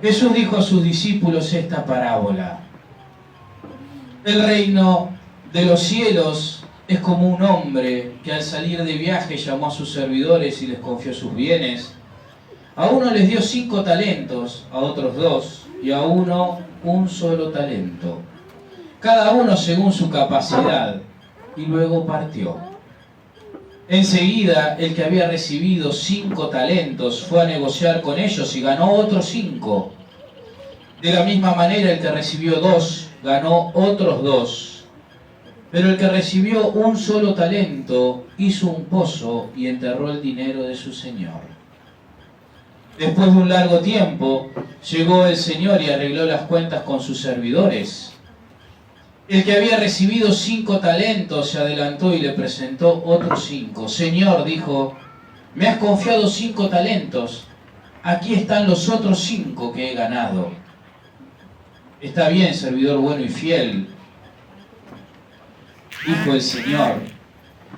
Jesús dijo a sus discípulos esta parábola. El reino de los cielos es como un hombre que al salir de viaje llamó a sus servidores y les confió sus bienes. A uno les dio 5 talentos, a otros 2, y a uno 1 solo talento, cada uno según su capacidad, y luego partió. Enseguida, el que había recibido 5 talentos fue a negociar con ellos y ganó otros 5. De la misma manera, el que recibió 2 ganó otros 2. Pero el que recibió 1 solo talento hizo un pozo y enterró el dinero de su señor. Después de un largo tiempo, llegó el señor y arregló las cuentas con sus servidores. El que había recibido 5 talentos se adelantó y le presentó otros 5. Señor, dijo, me has confiado 5 talentos. Aquí están los otros 5 que he ganado. Está bien, servidor bueno y fiel, dijo el Señor.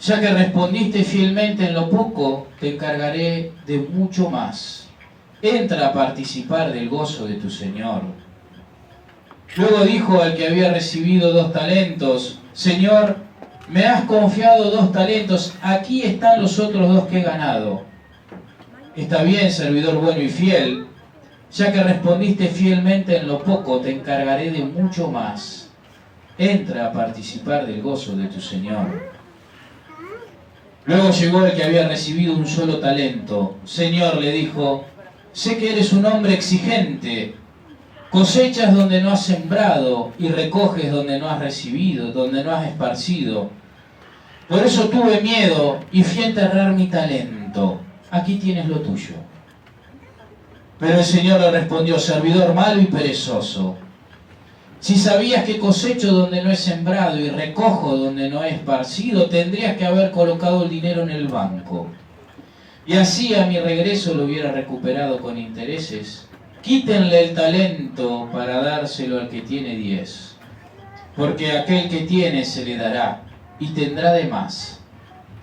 Ya que respondiste fielmente en lo poco, te encargaré de mucho más. Entra a participar del gozo de tu Señor. Luego dijo al que había recibido 2 talentos, Señor, me has confiado 2 talentos, aquí están los otros 2 que he ganado. Está bien, servidor bueno y fiel, ya que respondiste fielmente en lo poco, te encargaré de mucho más. Entra a participar del gozo de tu Señor. Luego llegó el que había recibido 1 solo talento. Señor, le dijo, sé que eres un hombre exigente. Cosechas donde no has sembrado y recoges donde no has recibido, donde no has esparcido. Por eso tuve miedo y fui a enterrar mi talento. Aquí tienes lo tuyo. Pero el Señor le respondió, servidor malo y perezoso. Si sabías que cosecho donde no he sembrado y recojo donde no he esparcido, tendrías que haber colocado el dinero en el banco. Y así a mi regreso lo hubiera recuperado con intereses. Quítenle el talento para dárselo al que tiene 10. Porque aquel que tiene se le dará y tendrá de más.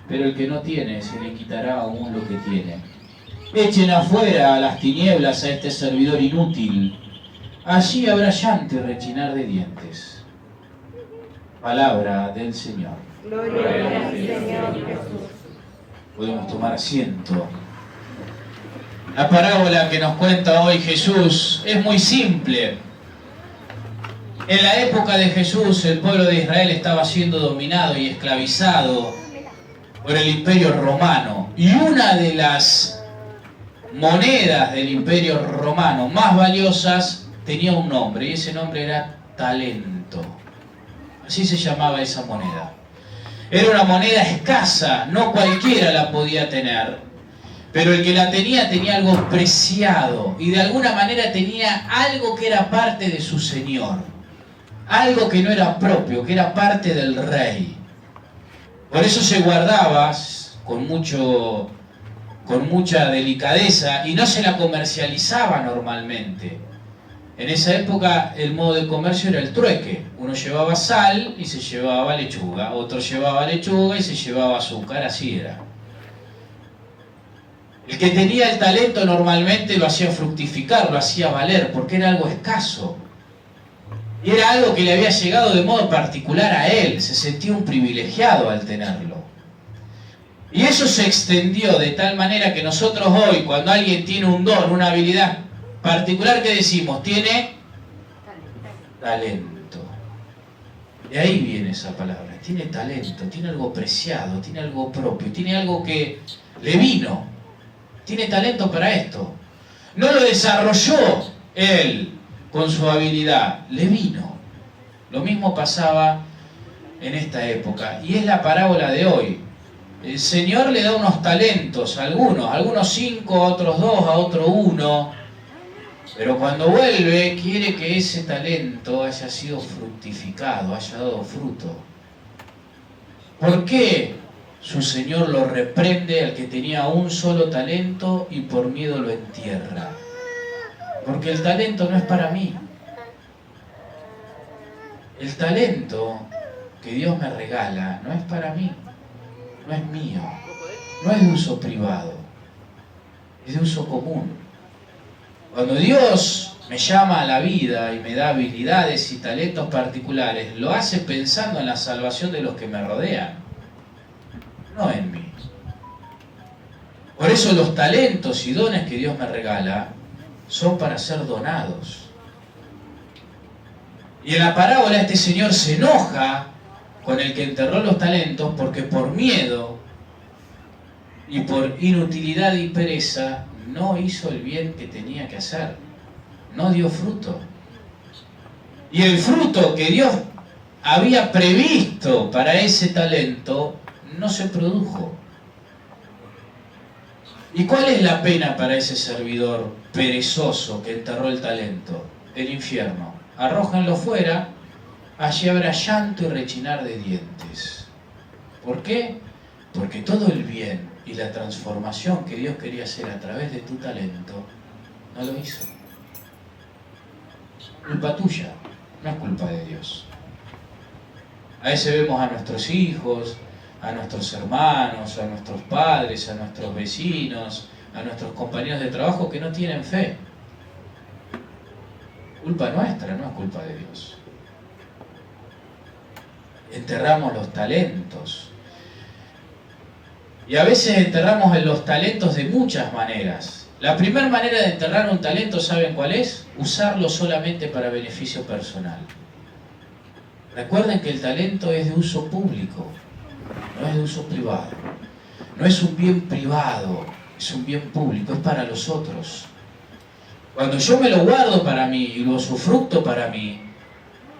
Pero el que no tiene se le quitará aún lo que tiene. Echen afuera a las tinieblas a este servidor inútil. Allí habrá llanto y rechinar de dientes. Palabra del Señor. Gloria al Señor Jesús. Podemos tomar asiento. La parábola que nos cuenta hoy Jesús es muy simple. En la época de Jesús, el pueblo de Israel estaba siendo dominado y esclavizado por el Imperio Romano. Y una de las monedas del Imperio Romano más valiosas tenía un nombre, y ese nombre era talento. Así se llamaba esa moneda. Era una moneda escasa, no cualquiera la podía tener, pero el que la tenía tenía algo preciado, y de alguna manera tenía algo que era parte de su señor, algo que no era propio, que era parte del rey. Por eso se guardaba con mucha delicadeza y no se la comercializaba normalmente. En esa época el modo de comercio era el trueque. Uno llevaba sal y se llevaba lechuga, otro llevaba lechuga y se llevaba azúcar, así era. El que tenía el talento normalmente lo hacía fructificar, lo hacía valer, porque era algo escaso. Y era algo que le había llegado de modo particular a él, se sentía un privilegiado al tenerlo. Y eso se extendió de tal manera que nosotros hoy, cuando alguien tiene un don, una habilidad particular, que decimos, tiene talento. De ahí viene esa palabra, tiene talento, tiene algo preciado, tiene algo propio, tiene algo que le vino, tiene talento para esto. No lo desarrolló él con su habilidad, le vino. Lo mismo pasaba en esta época, y es la parábola de hoy. El Señor le da unos talentos, algunos 5, a otros 2, a otro 1. Pero cuando vuelve, quiere que ese talento haya sido fructificado, haya dado fruto. ¿Por qué su Señor lo reprende al que tenía un solo talento y por miedo lo entierra? Porque el talento no es para mí. El talento que Dios me regala no es para mí, no es mío, no es de uso privado, es de uso común. Cuando Dios me llama a la vida y me da habilidades y talentos particulares, lo hace pensando en la salvación de los que me rodean, no en mí. Por eso los talentos y dones que Dios me regala son para ser donados. Y en la parábola este señor se enoja con el que enterró los talentos porque por miedo y por inutilidad y pereza no hizo el bien que tenía que hacer. No dio fruto. Y el fruto que Dios había previsto para ese talento no se produjo. ¿Y cuál es la pena para ese servidor perezoso que enterró el talento? El infierno. Arrójanlo fuera, allí habrá llanto y rechinar de dientes. ¿Por qué? Porque todo el bien y la transformación que Dios quería hacer a través de tu talento, no lo hizo. Culpa tuya, no es culpa de Dios. A veces vemos a nuestros hijos, a nuestros hermanos, a nuestros padres, a nuestros vecinos, a nuestros compañeros de trabajo que no tienen fe. Culpa nuestra, no es culpa de Dios. Enterramos los talentos. Y a veces enterramos en los talentos de muchas maneras. La primera manera de enterrar un talento, ¿saben cuál es? Usarlo solamente para beneficio personal. Recuerden que el talento es de uso público, no es de uso privado. No es un bien privado, es un bien público, es para los otros. Cuando yo me lo guardo para mí y lo usufructo para mí,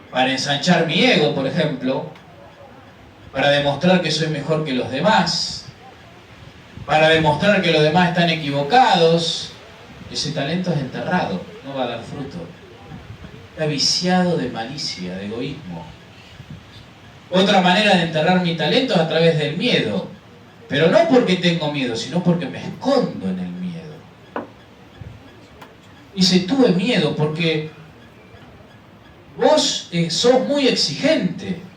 para ensanchar mi ego, por ejemplo, para demostrar que soy mejor que los demás, para demostrar que los demás están equivocados, ese talento es enterrado, no va a dar fruto. Está viciado de malicia, de egoísmo. Otra manera de enterrar mi talento es a través del miedo, pero no porque tengo miedo, sino porque me escondo en el miedo. Dice, tuve miedo porque vos sos muy exigente.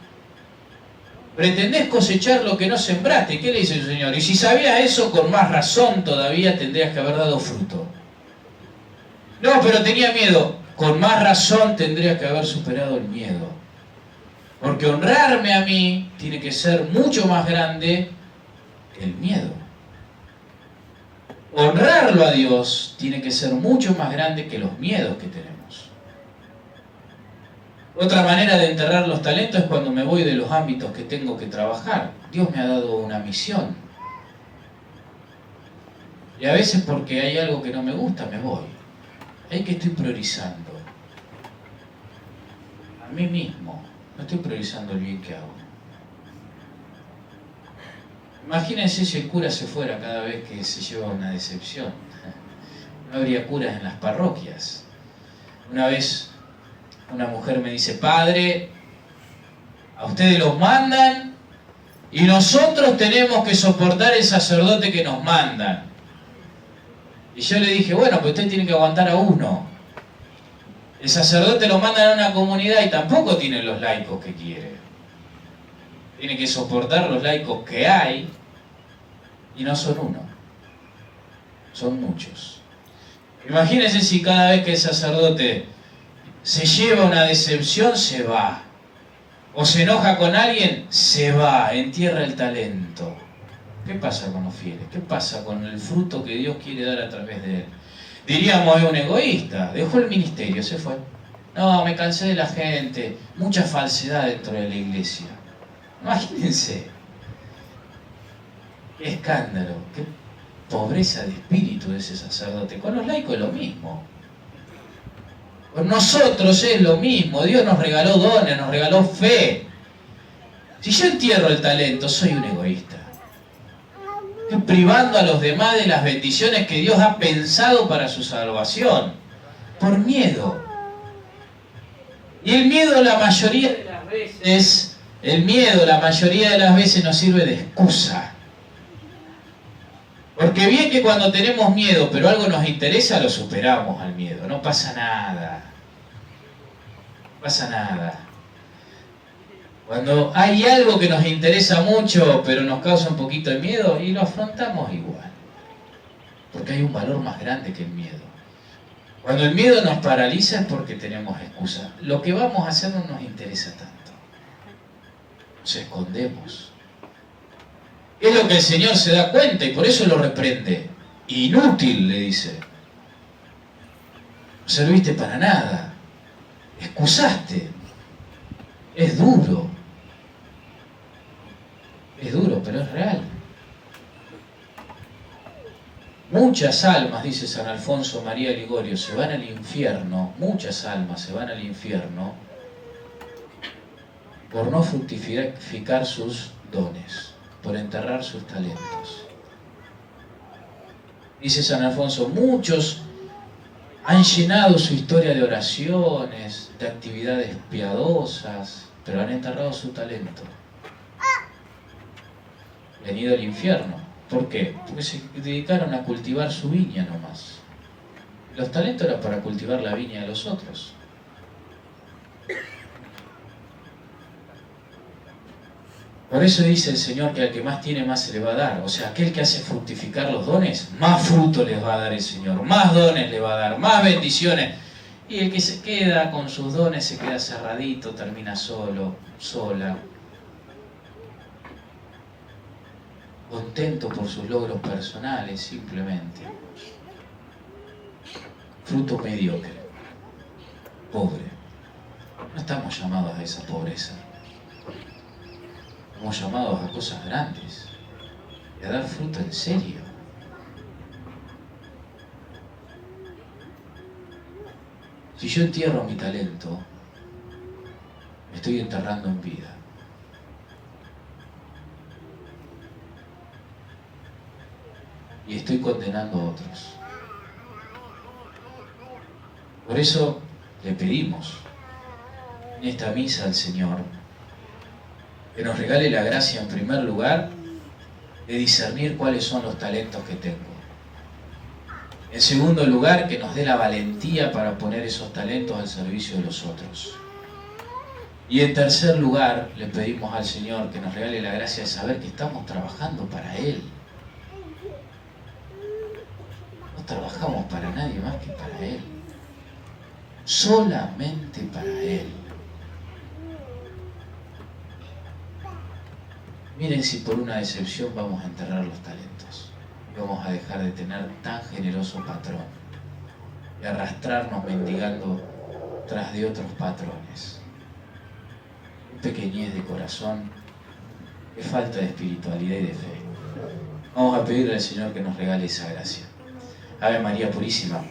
Pretendés cosechar lo que no sembraste. ¿Qué le dice el Señor? Y si sabías eso, con más razón todavía tendrías que haber dado fruto. No, pero tenía miedo. Con más razón tendrías que haber superado el miedo. Porque honrarme a mí tiene que ser mucho más grande que el miedo. Honrarlo a Dios tiene que ser mucho más grande que los miedos que tenemos. Otra manera de enterrar los talentos es cuando me voy de los ámbitos que tengo que trabajar. Dios me ha dado una misión. Y a veces porque hay algo que no me gusta, me voy. Hay que estoy priorizando. A mí mismo. No estoy priorizando el bien que hago. Imagínense si el cura se fuera cada vez que se lleva una decepción. No habría curas en las parroquias. Una vez una mujer me dice, padre, a ustedes los mandan y nosotros tenemos que soportar el sacerdote que nos mandan. Y yo le dije, bueno, pues usted tiene que aguantar a uno. El sacerdote lo mandan a una comunidad y tampoco tiene los laicos que quiere. Tiene que soportar los laicos que hay y no son uno, son muchos. Imagínense si cada vez que el sacerdote se lleva una decepción, se va. O se enoja con alguien, se va, entierra el talento. ¿Qué pasa con los fieles? ¿Qué pasa con el fruto que Dios quiere dar a través de él? Diríamos, es un egoísta, dejó el ministerio, se fue. No, me cansé de la gente, mucha falsedad dentro de la iglesia. Imagínense. Qué escándalo, qué pobreza de espíritu de ese sacerdote. Con los laicos es lo mismo. Con nosotros es lo mismo. Dios nos regaló dones, nos regaló fe. Si yo entierro el talento, soy un egoísta. Estoy privando a los demás de las bendiciones que Dios ha pensado para su salvación. Por miedo. Y el miedo la mayoría de las veces, nos sirve de excusa. Porque bien que cuando tenemos miedo, pero algo nos interesa, lo superamos al miedo. No pasa nada. No pasa nada. Cuando hay algo que nos interesa mucho, pero nos causa un poquito de miedo, y lo afrontamos igual. Porque hay un valor más grande que el miedo. Cuando el miedo nos paraliza es porque tenemos excusa. Lo que vamos a hacer no nos interesa tanto. Nos escondemos. Es lo que el Señor se da cuenta y por eso lo reprende. Inútil, le dice. No serviste para nada. Excusaste. Es duro. Es duro, pero es real. Muchas almas, dice San Alfonso María Ligorio, se van al infierno, muchas almas se van al infierno por no fructificar sus dones, por enterrar sus talentos. Dice San Alfonso, muchos han llenado su historia de oraciones, de actividades piadosas, pero han enterrado su talento. Han ido al infierno. ¿Por qué? Porque se dedicaron a cultivar su viña nomás. Los talentos eran para cultivar la viña de los otros. Por eso dice el Señor que al que más tiene, más se le va a dar. O sea, aquel que hace fructificar los dones, más fruto les va a dar el Señor, más dones le va a dar, más bendiciones. Y el que se queda con sus dones, se queda cerradito, termina solo, sola, contento por sus logros personales, simplemente. Fruto mediocre, pobre. No estamos llamados a esa pobreza. Estamos llamados a cosas grandes y a dar fruto en serio. Si yo entierro mi talento, me estoy enterrando en vida. Y estoy condenando a otros. Por eso le pedimos en esta misa al Señor que nos regale la gracia en primer lugar de discernir cuáles son los talentos que tengo. En segundo lugar, que nos dé la valentía para poner esos talentos al servicio de los otros. Y en tercer lugar, le pedimos al Señor que nos regale la gracia de saber que estamos trabajando para Él. No trabajamos para nadie más que para Él. Solamente para Él. Miren si por una decepción vamos a enterrar los talentos. Y vamos a dejar de tener tan generoso patrón. Y arrastrarnos mendigando tras de otros patrones. Pequeñez de corazón, de falta de espiritualidad y de fe. Vamos a pedirle al Señor que nos regale esa gracia. Ave María Purísima,